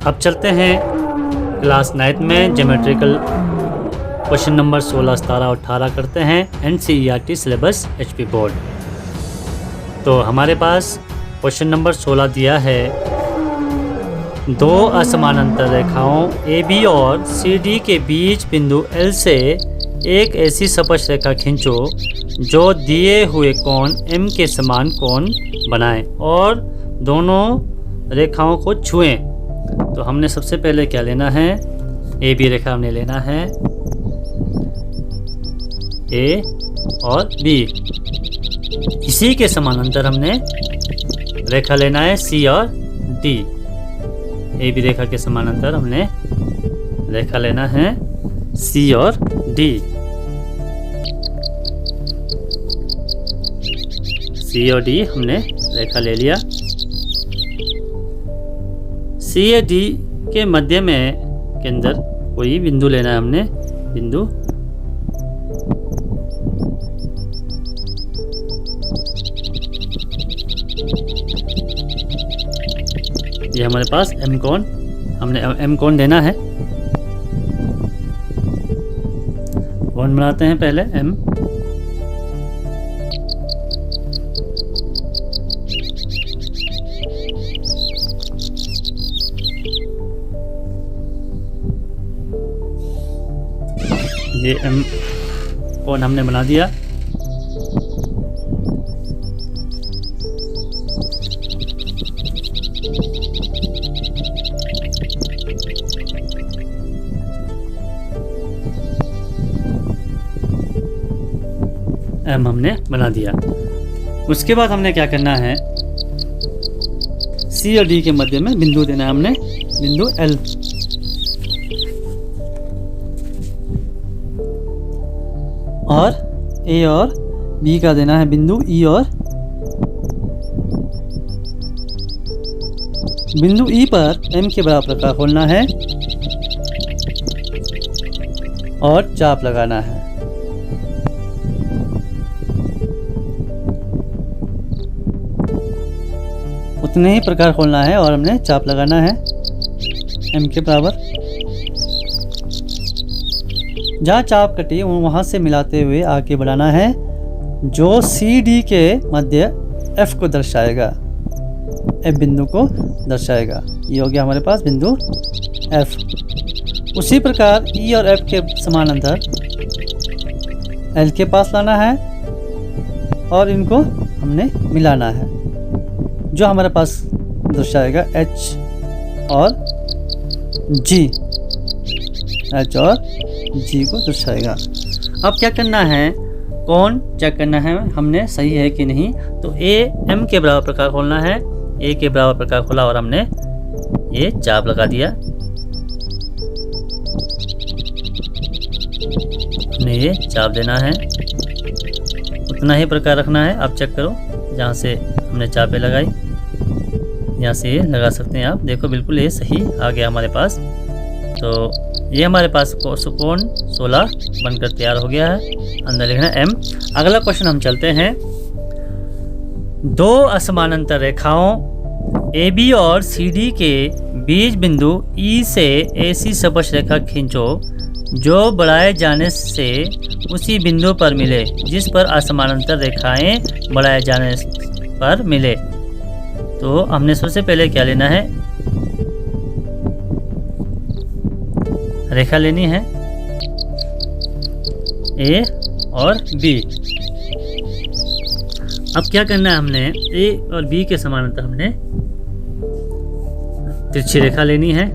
अब चलते हैं क्लास 9 में ज्योमेट्रिकल क्वेश्चन नंबर 16, 17 और 18 करते हैं NCERT सिलेबस HP बोर्ड। तो हमारे पास क्वेश्चन नंबर 16 दिया है, दो असमानांतर रेखाओं AB और CD के बीच बिंदु L से एक ऐसी स्पर्श रेखा खींचो जो दिए हुए कोण M के समान कोण बनाए और दोनों रेखाओं को छुएं। तो हमने सबसे पहले क्या लेना है, AB रेखा हमने लेना है, A और B। इसी के समानांतर हमने रेखा लेना है C और D। AB रेखा के समानांतर हमने रेखा लेना है C और D। C और D हमने रेखा ले लिया। C या D के मध्य में के अंदर कोई बिंदु लेना है हमने, बिंदु ये हमारे पास M कोण, हमने M कोण देना है। कोण बनाते हैं पहले M। ये M कोण हमने बना दिया। M हमने बना दिया। उसके बाद हमने क्या करना है, C और D के मध्य में बिंदु देना है हमने, बिंदु L। और A और B का देना है बिंदु E, और बिंदु E पर M के बराबर का खोलना है और चाप लगाना है। उतने ही प्रकार खोलना है और हमने चाप लगाना है M के बराबर। जहाँ चाप कटी वहाँ से मिलाते हुए आगे बढ़ाना है, जो CD के मध्य F को दर्शाएगा, F बिंदु को दर्शाएगा। ये हो गया हमारे पास बिंदु F। उसी प्रकार E और F के समानांतर L के पास लाना है और इनको हमने मिलाना है, जो हमारे पास दर्शाएगा H और G, H और G को दर्शाएगा। अब क्या करना है, कोण चेक करना है हमने सही है कि नहीं। तो A M के बराबर प्रकार खोलना है, A के बराबर प्रकार खोला और हमने ये चाप लगा दिया। हमने ये चाप देना है, उतना ही प्रकार रखना है। अब चेक करो, जहाँ से हमने चापें लगाई यहाँ से ये लगा सकते हैं आप। देखो बिल्कुल ये सही आ गया हमारे पास। तो ये हमारे पास कोण 16 बनकर तैयार हो गया है। अंदर लिखना है M। अगला क्वेश्चन हम चलते हैं, दो असमानांतर रेखाओं AB और CD के बीच बिंदु E से ऐसी स्पर्श रेखा खींचो जो बढ़ाए जाने से उसी बिंदु पर मिले जिस पर असमानांतर रेखाएं बढ़ाए जाने पर मिले। तो हमने सबसे पहले क्या लेना है, रेखा लेनी है A और B। अब क्या करना है, हमने A और B के समानांतर हमने तिरछी रेखा लेनी है।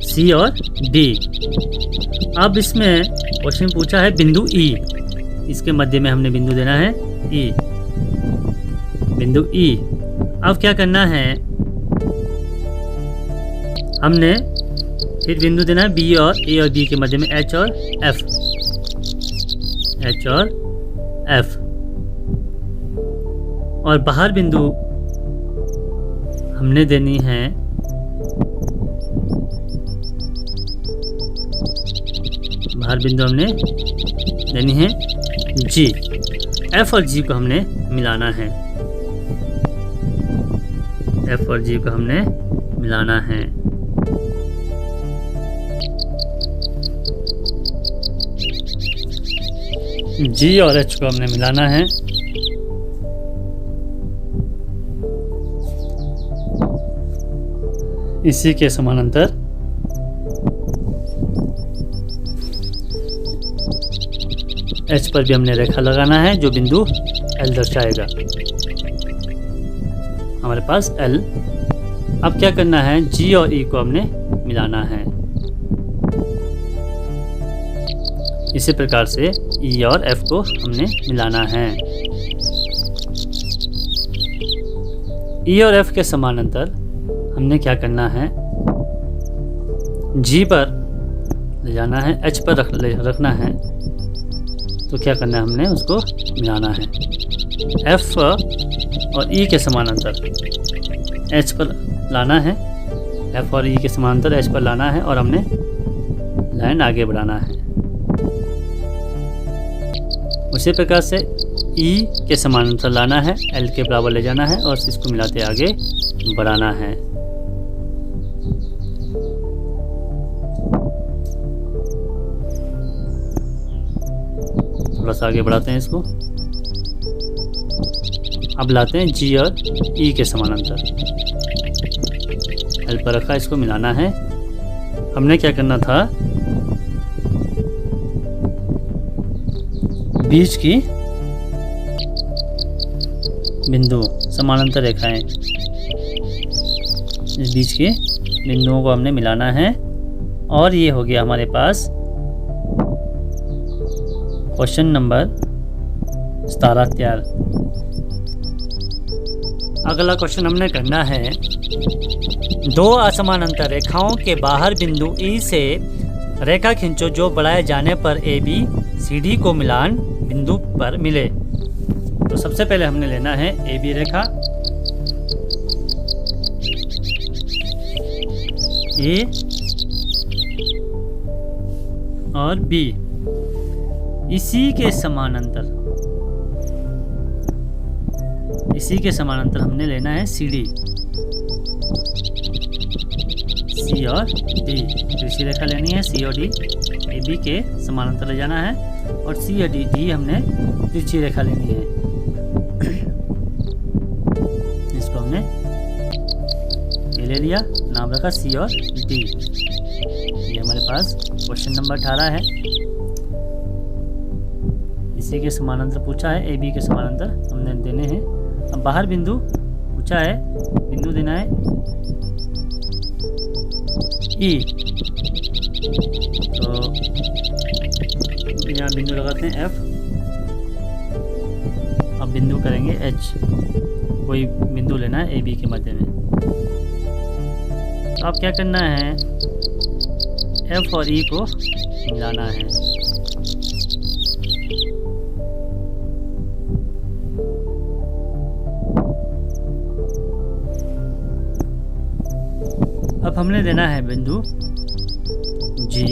C और D। अब इसमें क्वेश्चन पूछा है बिंदु E, इसके मध्य में हमने बिंदु देना है E, बिंदु E। अब क्या करना है, हमने फिर बिंदु देना है B और A और B के मध्य में H और F, H और F। और बाहर बिंदु हमने देनी है बाहर बिंदु हमने देनी है G। एफ और जी को हमने मिलाना है। एफ और जी को हमने मिलाना है। जी और एच को हमने मिलाना है। इसी के समानांतर एच पर भी हमने रेखा लगाना है जो बिंदु एल दर्शाएगा। हमारे पास एल। अब क्या करना है, जी और ई को हमने मिलाना है। इसी प्रकार से ई और एफ को हमने मिलाना है। ई और एफ के समानांतर हमने क्या करना है, जी पर ले जाना है, एच पर रखना है। तो क्या करना है, हमने उसको मिलाना है। एफ और ई के समानांतर एच पर लाना है। एफ और ई के समानांतर एच पर लाना है और हमने लाइन आगे बढ़ाना है। उसी प्रकार से ई के समानांतर लाना है, एल के बराबर ले जाना है और इसको मिलाते आगे बढ़ाना है। थोड़ा सा आगे बढ़ाते हैं इसको। अब लाते हैं जी और ई के समानांतर। एल पर रखा, इसको मिलाना है। हमने क्या करना था, बीच की बिंदु समानांतर रेखाएं, इस बीच के बिंदुओं को हमने मिलाना है। और ये हो गया हमारे पास क्वेश्चन नंबर 17 तैयार। अगला क्वेश्चन हमने करना है, दो असमानांतर रेखाओं के बाहर बिंदु ई से रेखा खींचो जो बढ़ाए जाने पर ए बी सी डी को मिलान बिंदु पर मिले। तो सबसे पहले हमने लेना है ए बी रेखा, ए और बी, इसी के समानांतर हमने लेना है सी डी, सी और डी। तिरछी रेखा लेनी है, सी और डी ए बी के समानांतर ले जाना है और सी और डी हमने तिरछी रेखा लेनी है। इसको हमने ये ले लिया, नाम रखा सी और डी। ये हमारे पास क्वेश्चन नंबर 18 है। इसी के समानांतर पूछा है, ए बी के समानांतर हमने देने हैं। अब बाहर बिंदु पूछा है, बिंदु देना है ई। तो यहाँ बिंदु लगाते हैं एफ। अब बिंदु करेंगे एच, कोई बिंदु लेना है ए बी के मध्य में। तो अब क्या करना है, एफ और ई को मिलाना है। अब हमने देना है बिंदु जी,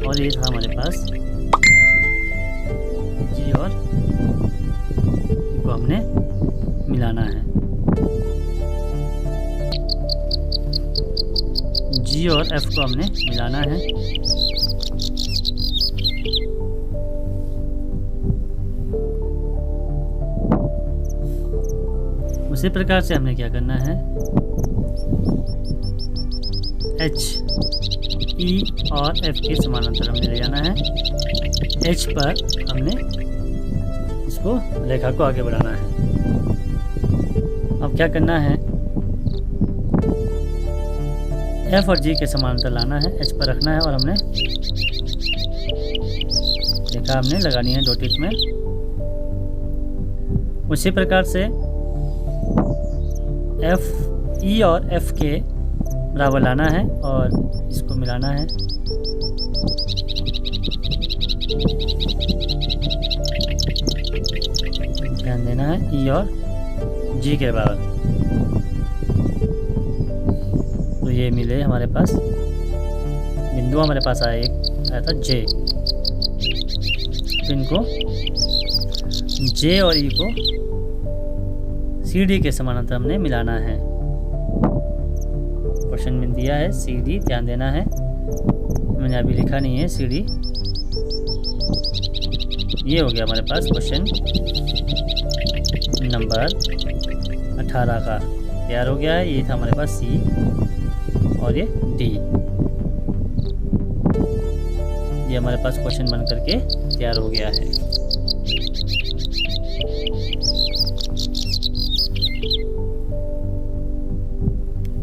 और ये था हमारे पास जी और को हमने मिलाना है। जी और एफ को हमने मिलाना है। उसी प्रकार से हमने क्या करना है, एच, ई और एफ के समानांतर हमने ले जाना है। एच पर हमने इसको रेखा को आगे बढ़ाना है। अब क्या करना है, एफ और जी के समानांतर लाना है, एच पर रखना है और हमने रेखा हमने लगानी है दो टिप में। उसी प्रकार से एफ, ई और एफ के बराबर लाना है और इसको मिलाना है। ध्यान देना है, ई और जी के बराबर। तो ये मिले हमारे पास बिंदु, हमारे पास आया था जे। इनको जे और ई को सी डी के समानांतर हमने मिलाना है। क्वेश्चन में दिया है सी डी, ध्यान देना है, मैंने अभी लिखा नहीं है सी डी। ये हो गया हमारे पास क्वेश्चन नंबर 18 का तैयार हो गया है। ये था हमारे पास सी और ये डी। ये हमारे पास क्वेश्चन बन करके तैयार हो गया है।